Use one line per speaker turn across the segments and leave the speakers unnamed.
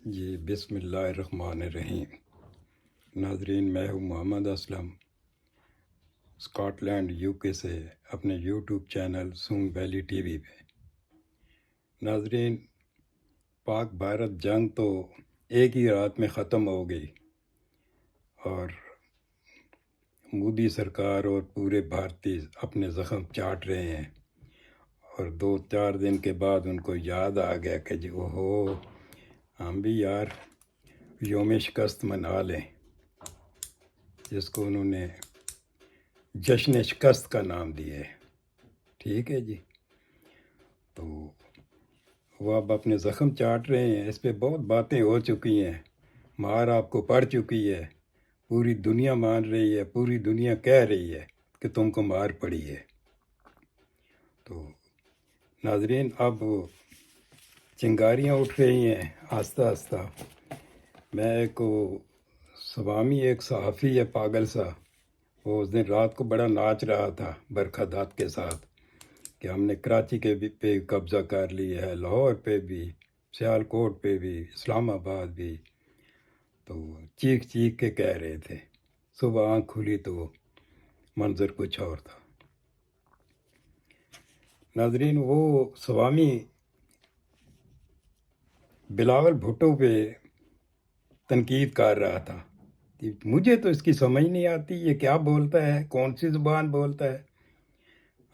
جی بسم اللہ الرحمن الرحیم۔ ناظرین، میں ہوں محمد اسلم، اسکاٹ لینڈ UK سے، اپنے YouTube channel song valley T V پہ۔ ناظرین، پاک بھارت جنگ تو ایک ہی رات میں ختم ہو گئی اور مودی سرکار اور پورے بھارتی اپنے زخم چاٹ رہے ہیں، اور 2-4 دن کے بعد ان کو یاد آ گیا کہ جی ہم بھی یار یوم شکست منا لیں، جس کو انہوں نے جشن شکست کا نام دیا ہے۔ ٹھیک ہے جی، تو وہ اب اپنے زخم چاٹ رہے ہیں۔ اس پہ بہت باتیں ہو چکی ہیں، مار آپ کو پڑ چکی ہے، پوری دنیا مان رہی ہے، پوری دنیا کہہ رہی ہے کہ تم کو مار پڑی ہے۔ تو ناظرین، اب چنگاریاں اٹھ رہی ہیں آہستہ آہستہ۔ میں سوامی ایک صحافی ہے پاگل سا، وہ اس دن رات کو بڑا ناچ رہا تھا برکھا دات کے ساتھ کہ ہم نے کراچی کے بھی پہ قبضہ کر لیا ہے، لاہور پہ بھی، سیال کوٹ پہ بھی، اسلام آباد بھی۔ تو چیخ چیخ کے کہہ رہے تھے۔ صبح آنکھ کھلی تو منظر کچھ اور تھا۔ ناظرین، وہ سوامی بلاول بھٹو پہ تنقید کر رہا تھا کہ مجھے تو اس کی سمجھ نہیں آتی، یہ کیا بولتا ہے، کون سی زبان بولتا ہے۔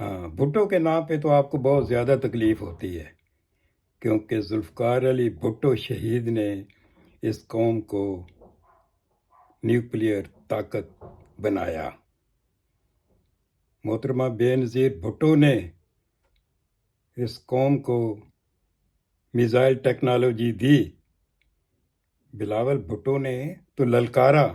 ہاں، بھٹو کے نام پہ تو آپ کو بہت زیادہ تکلیف ہوتی ہے، کیونکہ ذوالفقار علی بھٹو شہید نے اس قوم کو نیوکلیئر طاقت بنایا۔ محترمہ بے نظیر بھٹو نے اس قوم کو میزائل ٹیکنالوجی دی۔ بلاول بھٹو نے تو للکارا،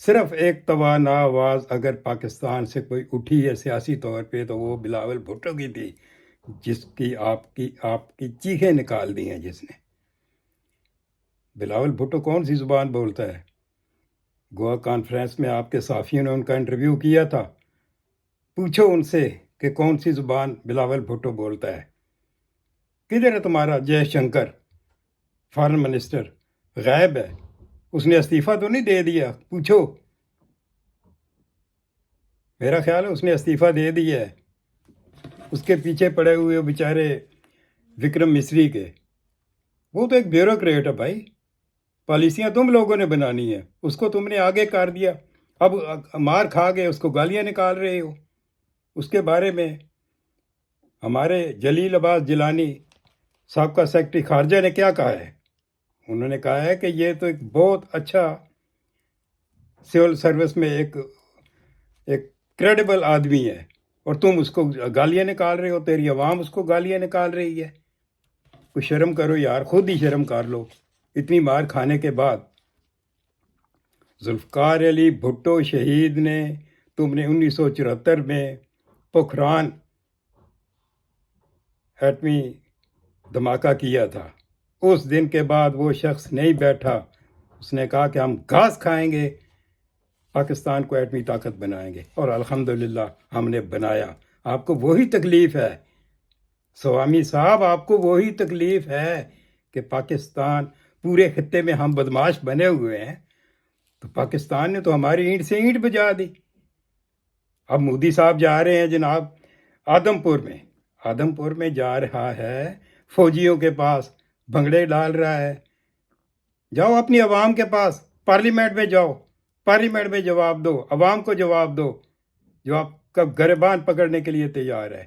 صرف ایک توانا آواز اگر پاکستان سے کوئی اٹھی ہے سیاسی طور پہ تو وہ بلاول بھٹو کی تھی، جس کی آپ کی چیخیں نکال دی ہیں جس نے۔ بلاول بھٹو کون سی زبان بولتا ہے؟ گوا کانفرنس میں آپ کے صحافیوں نے ان کا انٹرویو کیا تھا، پوچھو ان سے کہ کون سی زبان بلاول بھٹو بولتا ہے۔ کدھر ہے تمہارا جے شنکر، فارن منسٹر؟ غائب ہے، اس نے استعفیٰ تو نہیں دے دیا؟ پوچھو۔ میرا خیال ہے اس نے استعفیٰ دے دیا ہے۔ اس کے پیچھے پڑے ہوئے بیچارے وکرم مسری کے، وہ تو ایک بیوروکریٹ ہے بھائی، پالیسیاں تم لوگوں نے بنانی ہیں، اس کو تم نے آگے کر دیا، اب مار کھا گئے اس کو گالیاں نکال رہے ہو۔ اس کے بارے میں ہمارے جلیل عباس جیلانی سابقہ سیکرٹری خارجہ نے کیا کہا ہے؟ انہوں نے کہا ہے کہ یہ تو ایک بہت اچھا سول سروس میں ایک کریڈیبل آدمی ہے، اور تم اس کو گالیاں نکال رہے ہو، تیری عوام اس کو گالیاں نکال رہی ہے۔ کوئی شرم کرو یار، خود ہی شرم کر لو اتنی مار کھانے کے بعد۔ ذوالفقار علی بھٹو شہید نے، تم نے 1974 میں پوکھران ایٹمی دھماکہ کیا تھا، اس دن کے بعد وہ شخص نہیں بیٹھا، اس نے کہا کہ ہم گھاس کھائیں گے، پاکستان کو ایٹمی طاقت بنائیں گے، اور الحمدللہ ہم نے بنایا۔ آپ کو وہی تکلیف ہے سوامی صاحب، آپ کو وہی تکلیف ہے کہ پاکستان پورے خطے میں ہم بدماش بنے ہوئے ہیں، تو پاکستان نے تو ہماری اینٹ سے اینٹ بجا دی۔ اب مودی صاحب جا رہے ہیں جناب آدم پور میں جا رہا ہے، فوجیوں کے پاس بھنگڑے ڈال رہا ہے۔ جاؤ اپنی عوام کے پاس، پارلیمنٹ میں جاؤ، پارلیمنٹ میں جواب دو، عوام کو جواب دو جو آپ کا گریبان پکڑنے کے لیے تیار ہے۔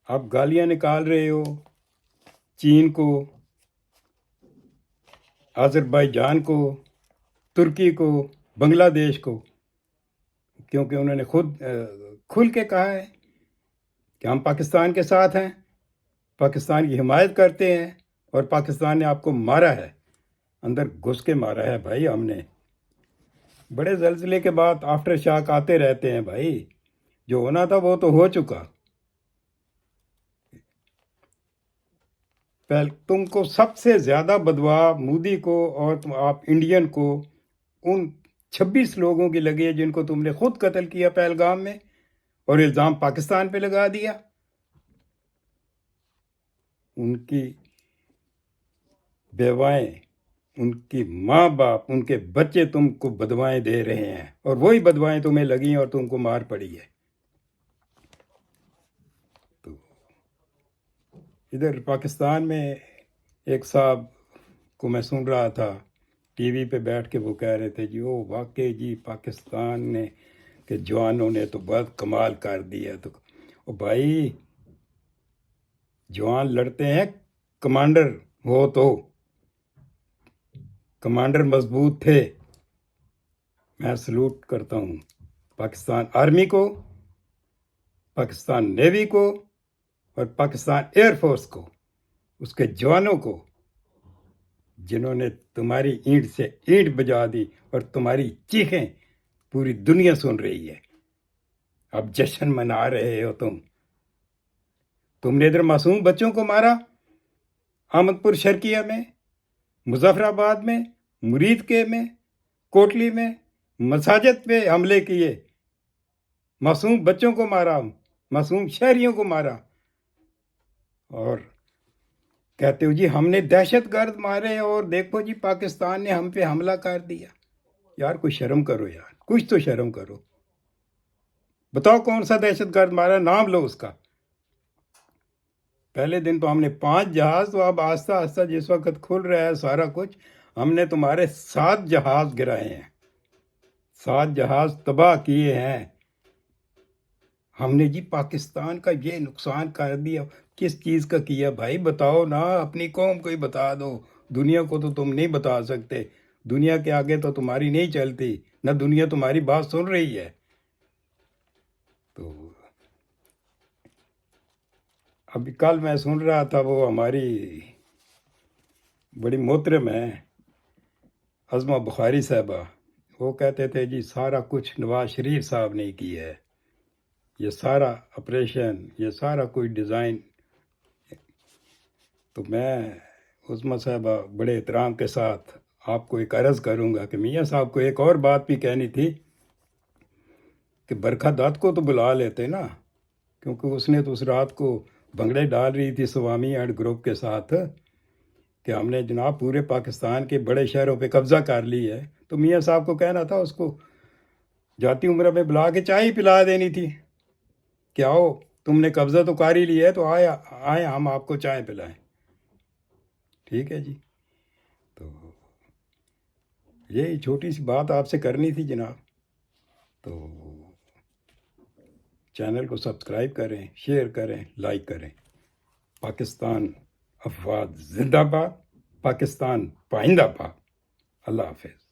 آپ گالیاں نکال رہے ہو چین کو، آذربائیجان کو، ترکی کو، بنگلہ دیش کو، کیونکہ انہوں نے خود کھل کے کہا ہے کہ ہم پاکستان کے ساتھ ہیں، پاکستان کی حمایت کرتے ہیں، اور پاکستان نے آپ کو مارا ہے، اندر گھس کے مارا ہے بھائی ہم نے۔ بڑے زلزلے کے بعد آفٹر شاک آتے رہتے ہیں بھائی، جو ہونا تھا وہ تو ہو چکا۔ تم کو سب سے زیادہ بدوا مودی کو اور آپ انڈین کو ان 26 لوگوں کی لگی ہے جن کو تم نے خود قتل کیا پہلگام میں اور الزام پاکستان پہ لگا دیا. ان کی بیوائیں، ان کی ماں باپ، ان کے بچے تم کو بدوائیں دے رہے ہیں اور وہی بدوائیں تمہیں لگی اور تم کو مار پڑی ہے. تو ادھر پاکستان میں ایک صاحب کو میں سن رہا تھا ٹی وی پہ بیٹھ کے، وہ کہہ رہے تھے جی وہ واقعی جی پاکستان نے کہ جوانوں نے تو بہت کمال کر دیا. تو بھائی جوان لڑتے ہیں، کمانڈر ہو تو کمانڈر مضبوط تھے. میں سلوٹ کرتا ہوں پاکستان آرمی کو، پاکستان نیوی کو اور پاکستان ایئر فورس کو، اس کے جوانوں کو جنہوں نے تمہاری اینٹ سے اینٹ بجا دی اور تمہاری چیخیں پوری دنیا سن رہی ہے. اب جشن منا رہے ہو تم نے ادھر معصوم بچوں کو مارا، احمد پور شرقیہ میں، مظفر آباد میں، مرید کے میں، کوٹلی میں مساجد پہ حملے کیے، معصوم بچوں کو مارا، معصوم شہریوں کو مارا، اور کہتے ہو جی ہم نے دہشت گرد مارے اور دیکھو جی پاکستان نے ہم پہ حملہ کر دیا. یار کوئی شرم کرو یار، کچھ تو شرم کرو. بتاؤ کون سا دہشت گرد مارا، نام لو اس کا. پہلے دن تو ہم نے 5 جہاز، تو اب آہستہ آہستہ جس وقت کھل رہا ہے سارا کچھ، ہم نے تمہارے 7 جہاز گرائے ہیں، 7 جہاز تباہ کیے ہیں. ہم نے جی پاکستان کا یہ نقصان کر دیا. کس چیز کا کیا بھائی بتاؤ نا، اپنی قوم کو ہی بتا دو. دنیا کو تو تم نہیں بتا سکتے، دنیا کے آگے تو تمہاری نہیں چلتی، نہ دنیا تمہاری بات سن رہی ہے. تو ابھی کل میں سن رہا تھا، وہ ہماری بڑی محترم ہیں عظمہ بخاری صاحبہ، وہ کہتے تھے جی سارا کچھ نواز شریف صاحب نے کیا ہے، یہ سارا آپریشن، یہ سارا کوئی ڈیزائن. تو میں عظمہ صاحبہ بڑے احترام کے ساتھ آپ کو ایک عرض کروں گا کہ میاں صاحب کو ایک اور بات بھی کہنی تھی کہ برکھا دت کو تو بلا لیتے نا، کیونکہ اس نے تو اس رات کو بنگڑے ڈال رہی تھی سوامی اینڈ گروپ کے ساتھ کہ ہم نے جناب پورے پاکستان کے بڑے شہروں پہ قبضہ کر لی ہے. تو میاں صاحب کو کہنا تھا، اس کو جاتی عمرہ میں بلا کے چائے پلا دینی تھی کہ آؤ تم نے قبضہ تو کر ہی لیا ہے، تو آئے ہم آپ کو چائے پلائیں. ٹھیک ہے جی. تو یہی چھوٹی سی بات آپ سے کرنی تھی جناب. تو چینل کو سبسکرائب کریں، شیئر کریں، لائک کریں. پاکستان افواج زندہ باد، پاکستان پائندہ باد. اللہ حافظ.